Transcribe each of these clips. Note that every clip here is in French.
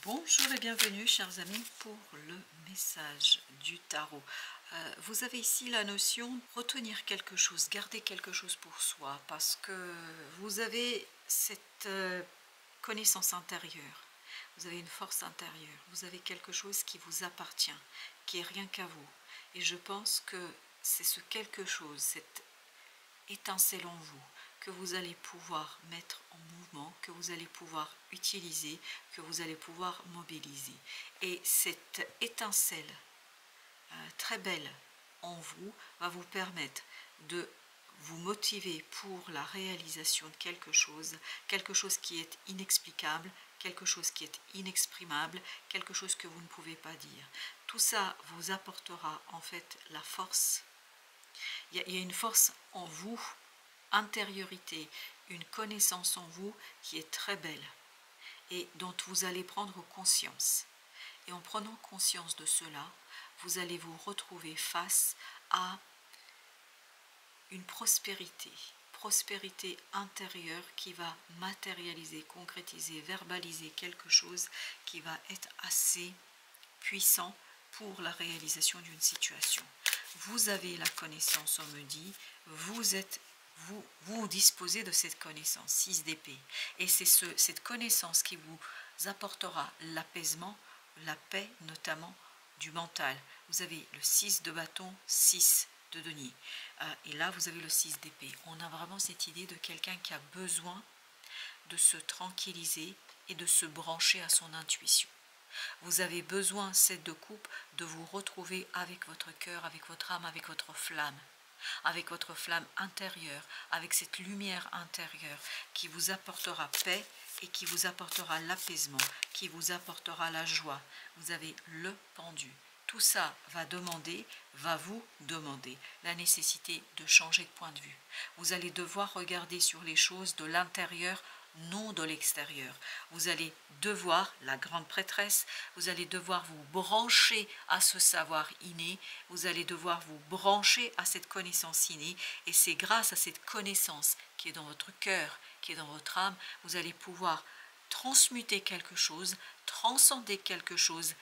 Bonjour et bienvenue chers amis pour le message du tarot. Vous avez ici la notion de retenir quelque chose, garder quelque chose pour soi parce que vous avez cette connaissance intérieure, vous avez une force intérieure, vous avez quelque chose qui vous appartient, qui est rien qu'à vous. Et je pense que c'est ce quelque chose, cette étincelle en vous, que vous allez pouvoir mettre en mouvement, que vous allez pouvoir utiliser, que vous allez pouvoir mobiliser. Et cette étincelle très belle en vous va vous permettre de vous motiver pour la réalisation de quelque chose qui est inexplicable, quelque chose qui est inexprimable, quelque chose que vous ne pouvez pas dire. Tout ça vous apportera en fait la force. Il y a une force en vous, intériorité, une connaissance en vous qui est très belle et dont vous allez prendre conscience. Et en prenant conscience de cela, vous allez vous retrouver face à une prospérité intérieure qui va matérialiser, concrétiser, verbaliser quelque chose qui va être assez puissant pour la réalisation d'une situation. Vous avez la connaissance, on me dit, vous disposez de cette connaissance, 6 d'épée. Et c'est cette connaissance qui vous apportera l'apaisement, la paix notamment du mental. Vous avez le 6 de bâton, 6 de denier. Et là, vous avez le 6 d'épée. On a vraiment cette idée de quelqu'un qui a besoin de se tranquilliser et de se brancher à son intuition. Vous avez besoin, 7 de coupe, de vous retrouver avec votre cœur, avec votre âme, avec votre flamme intérieure, avec cette lumière intérieure qui vous apportera paix et qui vous apportera l'apaisement, qui vous apportera la joie. Vous avez le pendu. Tout ça va vous demander la nécessité de changer de point de vue. Vous allez devoir regarder sur les choses de l'intérieur, non de l'extérieur. Vous allez devoir, la grande prêtresse, vous allez devoir vous brancher à ce savoir inné, vous allez devoir vous brancher à cette connaissance innée, et c'est grâce à cette connaissance qui est dans votre cœur, qui est dans votre âme, vous allez pouvoir transmuter quelque chose, transcender quelque chose,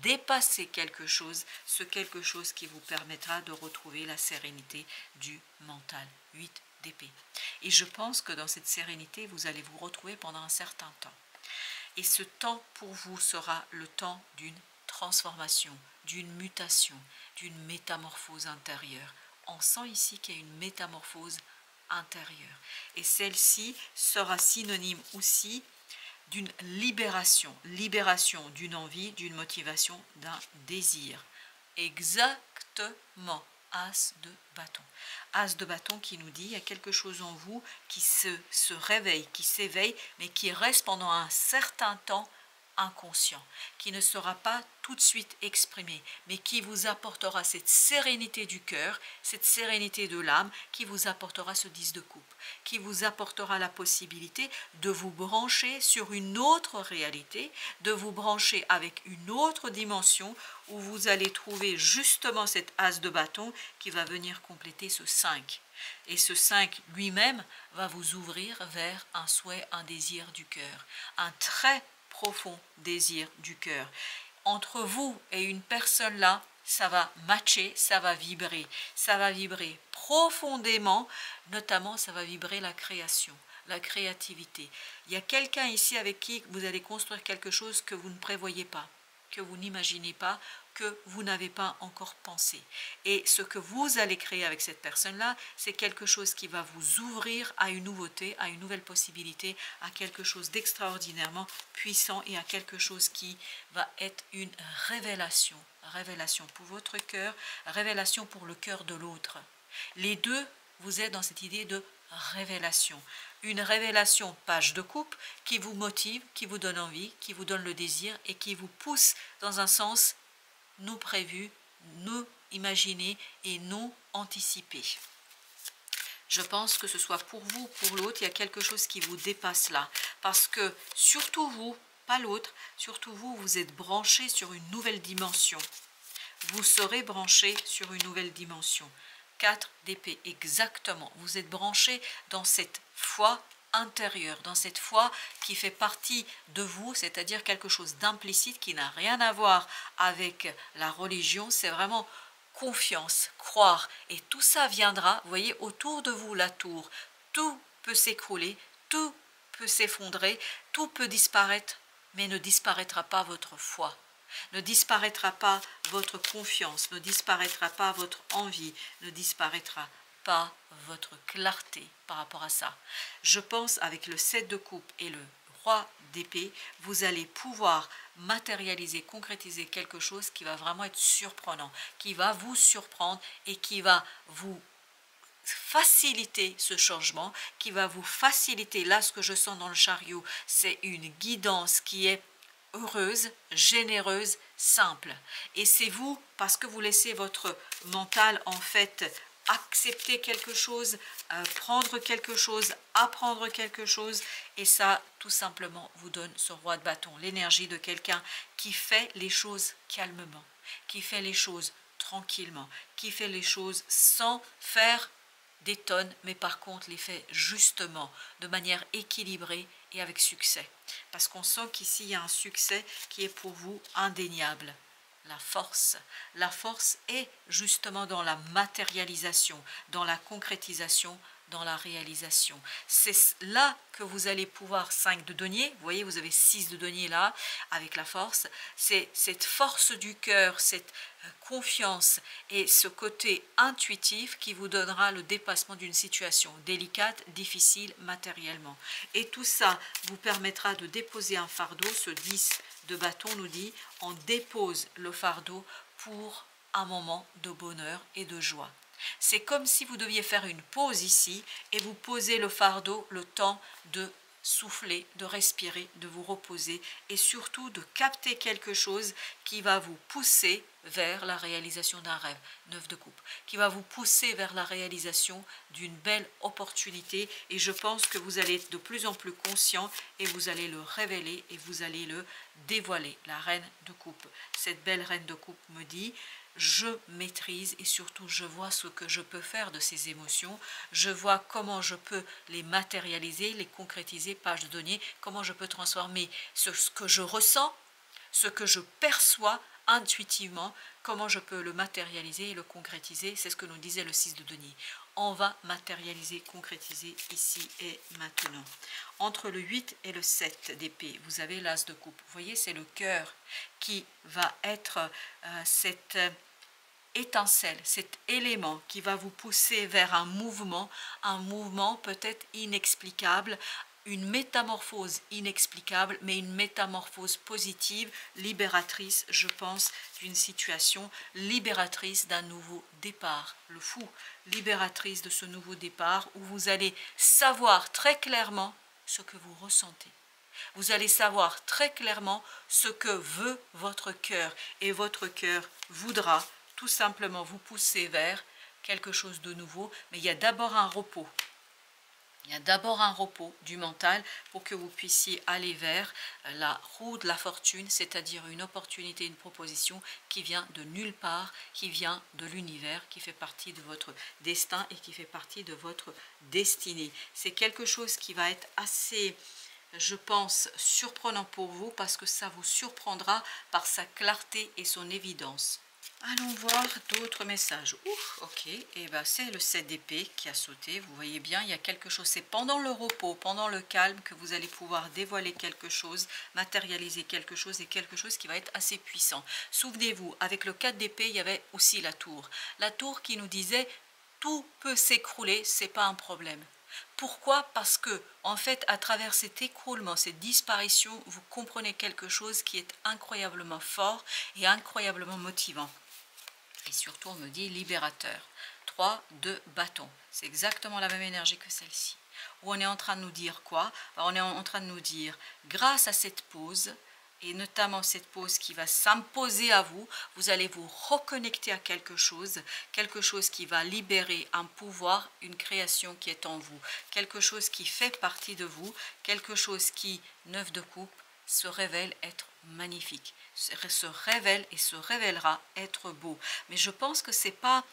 dépasser quelque chose, ce quelque chose qui vous permettra de retrouver la sérénité du mental. 8 d'épée. Et je pense que dans cette sérénité, vous allez vous retrouver pendant un certain temps. Et ce temps pour vous sera le temps d'une transformation, d'une mutation, d'une métamorphose intérieure. On sent ici qu'il y a une métamorphose intérieure. Et celle-ci sera synonyme aussi d'une libération d'une envie, d'une motivation, d'un désir. Exactement. As de bâton. As de bâton qui nous dit, il y a quelque chose en vous qui se réveille, qui s'éveille, mais qui reste pendant un certain temps inconscient, qui ne sera pas tout de suite exprimé, mais qui vous apportera cette sérénité du cœur, cette sérénité de l'âme, qui vous apportera ce 10 de coupe, qui vous apportera la possibilité de vous brancher sur une autre réalité, de vous brancher avec une autre dimension, où vous allez trouver justement cet as de bâton qui va venir compléter ce 5. Et ce 5 lui-même va vous ouvrir vers un souhait, un désir du cœur, un très profond désir du cœur. Entre vous et une personne là, ça va matcher, ça va vibrer profondément, notamment ça va vibrer la création, la créativité. Il y a quelqu'un ici avec qui vous allez construire quelque chose que vous ne prévoyez pas, que vous n'imaginez pas, que vous n'avez pas encore pensé. Et ce que vous allez créer avec cette personne-là, c'est quelque chose qui va vous ouvrir à une nouveauté, à une nouvelle possibilité, à quelque chose d'extraordinairement puissant et à quelque chose qui va être une révélation. Révélation pour votre cœur, révélation pour le cœur de l'autre. Les deux, vous êtes dans cette idée de révélation. Une révélation page de coupe qui vous motive, qui vous donne envie, qui vous donne le désir et qui vous pousse dans un sens non prévu, non imaginé et non anticipé. Je pense que ce soit pour vous ou pour l'autre, il y a quelque chose qui vous dépasse là. Parce que surtout vous, pas l'autre, surtout vous, vous êtes branché sur une nouvelle dimension. Vous serez branché sur une nouvelle dimension. 4 d'épée, exactement. Vous êtes branché dans cette foi intérieur, dans cette foi qui fait partie de vous, c'est-à-dire quelque chose d'implicite qui n'a rien à voir avec la religion, c'est vraiment confiance, croire, et tout ça viendra, vous voyez, autour de vous la tour, tout peut s'écrouler, tout peut s'effondrer, tout peut disparaître, mais ne disparaîtra pas votre foi, ne disparaîtra pas votre confiance, ne disparaîtra pas votre envie, ne disparaîtra pas votre clarté par rapport à ça. Je pense avec le 7 de coupe et le roi d'épée, vous allez pouvoir matérialiser, concrétiser quelque chose qui va vraiment être surprenant, qui va vous surprendre et qui va vous faciliter ce changement, qui va vous faciliter. Là, ce que je sens dans le chariot, c'est une guidance qui est heureuse, généreuse, simple. Et c'est vous, parce que vous laissez votre mental en fait accepter quelque chose, prendre quelque chose, apprendre quelque chose, et ça tout simplement vous donne ce roi de bâton, l'énergie de quelqu'un qui fait les choses calmement, qui fait les choses tranquillement, qui fait les choses sans faire des tonnes, mais par contre les fait justement, de manière équilibrée et avec succès. Parce qu'on sent qu'ici il y a un succès qui est pour vous indéniable. La force est justement dans la matérialisation, dans la concrétisation, dans la réalisation. C'est là que vous allez pouvoir 5 de denier, vous voyez vous avez 6 de denier là, avec la force, c'est cette force du cœur, cette confiance et ce côté intuitif qui vous donnera le dépassement d'une situation délicate, difficile matériellement. Et tout ça vous permettra de déposer un fardeau, ce 10 de bâton nous dit, on dépose le fardeau pour un moment de bonheur et de joie. C'est comme si vous deviez faire une pause ici et vous posez le fardeau, le temps de souffler, de respirer, de vous reposer et surtout de capter quelque chose qui va vous pousser vers la réalisation d'un rêve, 9 de coupe, qui va vous pousser vers la réalisation d'une belle opportunité, et je pense que vous allez être de plus en plus conscient et vous allez le révéler et vous allez le dévoiler. La reine de coupe, cette belle reine de coupe me dit: je maîtrise et surtout je vois ce que je peux faire de ces émotions, je vois comment je peux les matérialiser, les concrétiser, page de données, comment je peux transformer ce que je ressens, ce que je perçois intuitivement, comment je peux le matérialiser et le concrétiser. C'est ce que nous disait le 6 de denier. On va matérialiser, concrétiser ici et maintenant. Entre le 8 et le 7 d'épée, vous avez l'as de coupe. Vous voyez, c'est le cœur qui va être cette étincelle, cet élément qui va vous pousser vers un mouvement peut-être inexplicable, une métamorphose inexplicable, mais une métamorphose positive, libératrice, je pense, d'une situation, libératrice d'un nouveau départ, le fou, libératrice de ce nouveau départ, où vous allez savoir très clairement ce que vous ressentez. Vous allez savoir très clairement ce que veut votre cœur, et votre cœur voudra tout simplement vous pousser vers quelque chose de nouveau, mais il y a d'abord un repos. Il y a d'abord un repos du mental pour que vous puissiez aller vers la roue de la fortune, c'est-à-dire une opportunité, une proposition qui vient de nulle part, qui vient de l'univers, qui fait partie de votre destin et qui fait partie de votre destinée. C'est quelque chose qui va être assez, je pense, surprenant pour vous, parce que ça vous surprendra par sa clarté et son évidence. Allons voir d'autres messages. Ouf, ok, et ben c'est le 7 d'épée qui a sauté. Vous voyez bien, il y a quelque chose. C'est pendant le repos, pendant le calme, que vous allez pouvoir dévoiler quelque chose, matérialiser quelque chose, et quelque chose qui va être assez puissant. Souvenez-vous, avec le 4 d'épée, il y avait aussi la tour. La tour qui nous disait tout peut s'écrouler, c'est pas un problème. Pourquoi? Parce que, en fait, à travers cet écroulement, cette disparition, vous comprenez quelque chose qui est incroyablement fort et incroyablement motivant. Et surtout, on me dit libérateur. 3 de bâton. C'est exactement la même énergie que celle-ci. Où on est en train de nous dire quoi? On est en train de nous dire, grâce à cette pause, et notamment cette pause qui va s'imposer à vous, vous allez vous reconnecter à quelque chose qui va libérer un pouvoir, une création qui est en vous, quelque chose qui fait partie de vous, quelque chose qui, 9 de coupe, se révèle être magnifique, se révèle et se révélera être beau. Mais je pense que c'est pas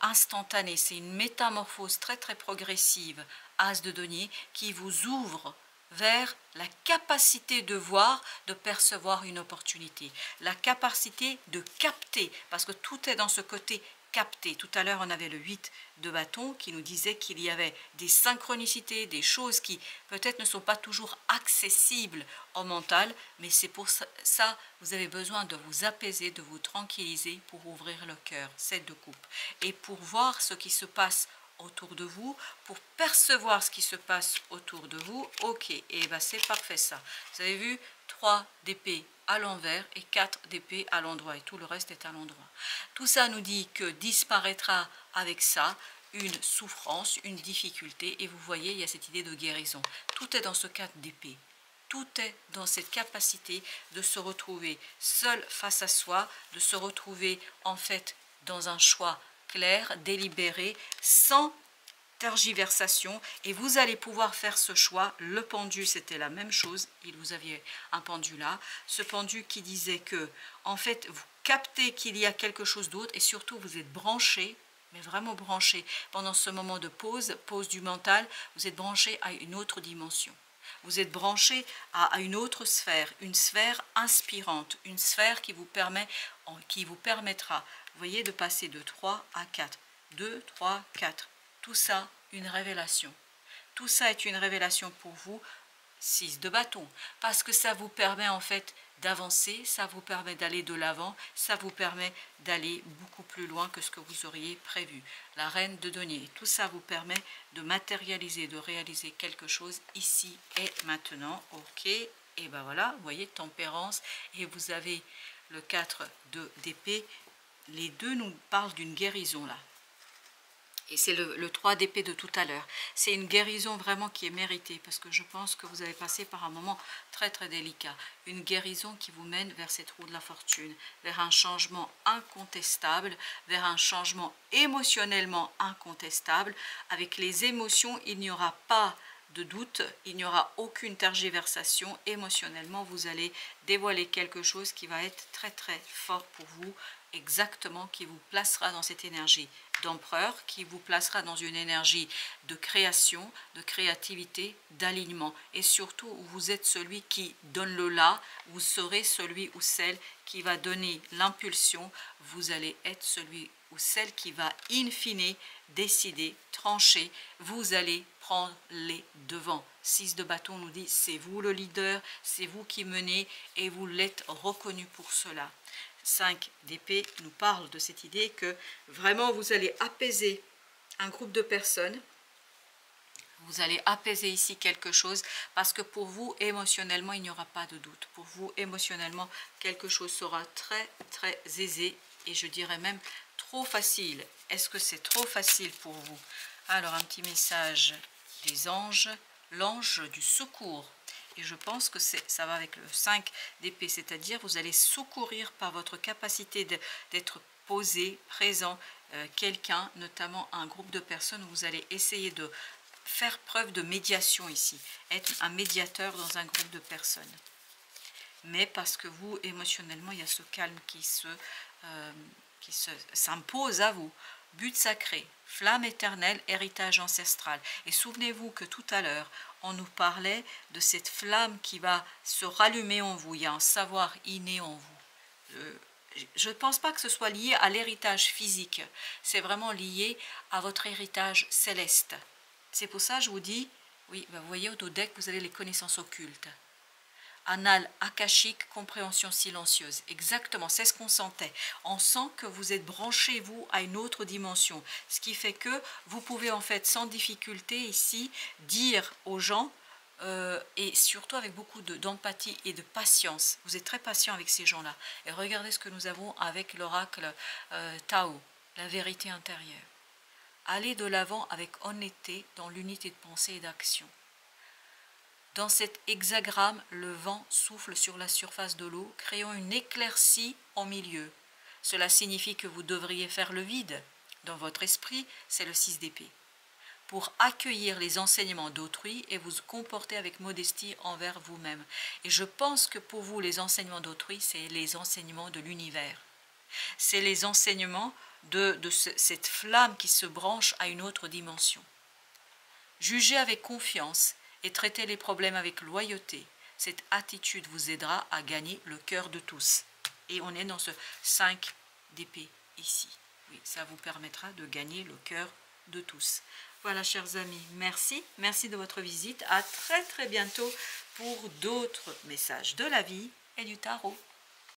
instantané, c'est une métamorphose très très progressive, As de denier, qui vous ouvre vers la capacité de voir, de percevoir une opportunité, la capacité de capter, parce que tout est dans ce côté capter. Tout à l'heure, on avait le 8 de bâton qui nous disait qu'il y avait des synchronicités, des choses qui peut-être ne sont pas toujours accessibles au mental, mais c'est pour ça vous avez besoin de vous apaiser, de vous tranquilliser pour ouvrir le cœur, 7 de coupe, et pour voir ce qui se passe autour de vous, pour percevoir ce qui se passe autour de vous. Ok, et bien c'est parfait ça. Vous avez vu, 3 d'épée à l'envers et 4 d'épée à l'endroit, et tout le reste est à l'endroit. Tout ça nous dit que disparaîtra avec ça une souffrance, une difficulté, et vous voyez, il y a cette idée de guérison. Tout est dans ce 4 d'épée. Tout est dans cette capacité de se retrouver seul face à soi, de se retrouver en fait dans un choix clair, délibéré, sans tergiversation, et vous allez pouvoir faire ce choix. Le pendu, c'était la même chose, vous aviez un pendu là, ce pendu qui disait que en fait vous captez qu'il y a quelque chose d'autre, et surtout vous êtes branché, mais vraiment branché pendant ce moment de pause du mental, vous êtes branché à une autre dimension. Vous êtes branché à une autre sphère, une sphère inspirante, une sphère qui vous permettra, vous voyez, de passer de 3 à 4, 2, 3, 4. Tout ça, une révélation. Tout ça est une révélation pour vous, 6 de bâton, parce que ça vous permet en fait d'avancer, ça vous permet d'aller de l'avant, ça vous permet d'aller beaucoup plus loin que ce que vous auriez prévu. La reine de denier, tout ça vous permet de matérialiser, de réaliser quelque chose ici et maintenant. Ok, et ben voilà, vous voyez, tempérance, et vous avez le 4 d'épée. Les deux nous parlent d'une guérison là. Et c'est le 3 d'épée de tout à l'heure. C'est une guérison vraiment qui est méritée, parce que je pense que vous avez passé par un moment très très délicat. Une guérison qui vous mène vers cette roue de la fortune, vers un changement incontestable, vers un changement émotionnellement incontestable. Avec les émotions, il n'y aura pas de doute, il n'y aura aucune tergiversation. Émotionnellement, vous allez dévoiler quelque chose qui va être très très fort pour vous, exactement, qui vous placera dans cette énergie d'empereur, qui vous placera dans une énergie de création, de créativité, d'alignement, et surtout vous êtes celui qui donne le là, vous serez celui ou celle qui va donner l'impulsion, vous allez être celui ou celle qui va in fine décider, trancher, vous allez prendre les devants. 6 de bâton nous dit c'est vous le leader, c'est vous qui menez, et vous l'êtes reconnu pour cela. 5 d'épée nous parle de cette idée que vraiment vous allez apaiser un groupe de personnes, vous allez apaiser ici quelque chose, parce que pour vous émotionnellement il n'y aura pas de doute, pour vous émotionnellement quelque chose sera très très aisé, et je dirais même trop facile. Est-ce que c'est trop facile pour vous? Alors un petit message des anges, l'ange du secours. Et je pense que ça va avec le 5 d'épée, c'est-à-dire vous allez secourir par votre capacité d'être posé, présent, quelqu'un, notamment un groupe de personnes, où vous allez essayer de faire preuve de médiation ici, être un médiateur dans un groupe de personnes. Mais parce que vous, émotionnellement, il y a ce calme qui s'impose à vous. But sacré, flamme éternelle, héritage ancestral. Et souvenez-vous que tout à l'heure, on nous parlait de cette flamme qui va se rallumer en vous. Il y a un savoir inné en vous. Je ne pense pas que ce soit lié à l'héritage physique. C'est vraiment lié à votre héritage céleste. C'est pour ça que je vous dis, oui, vous voyez au dos deck, vous avez les connaissances occultes. Anal akashique, compréhension silencieuse. Exactement, c'est ce qu'on sentait. On sent que vous êtes branché, vous, à une autre dimension. Ce qui fait que vous pouvez en fait sans difficulté ici dire aux gens, et surtout avec beaucoup d'empathie et de patience. Vous êtes très patient avec ces gens-là. Et regardez ce que nous avons avec l'oracle Tao, la vérité intérieure. Allez de l'avant avec honnêteté dans l'unité de pensée et d'action. Dans cet hexagramme, le vent souffle sur la surface de l'eau, créant une éclaircie au milieu. Cela signifie que vous devriez faire le vide. Dans votre esprit, c'est le 6 d'épée. Pour accueillir les enseignements d'autrui et vous comporter avec modestie envers vous-même. Et je pense que pour vous, les enseignements d'autrui, c'est les enseignements de l'univers. C'est les enseignements cette flamme qui se branche à une autre dimension. Jugez avec confiance et traitez les problèmes avec loyauté. Cette attitude vous aidera à gagner le cœur de tous. Et on est dans ce 5 d'épée ici. Oui, ça vous permettra de gagner le cœur de tous. Voilà, chers amis, merci. Merci de votre visite. À très très bientôt pour d'autres messages de la vie et du tarot.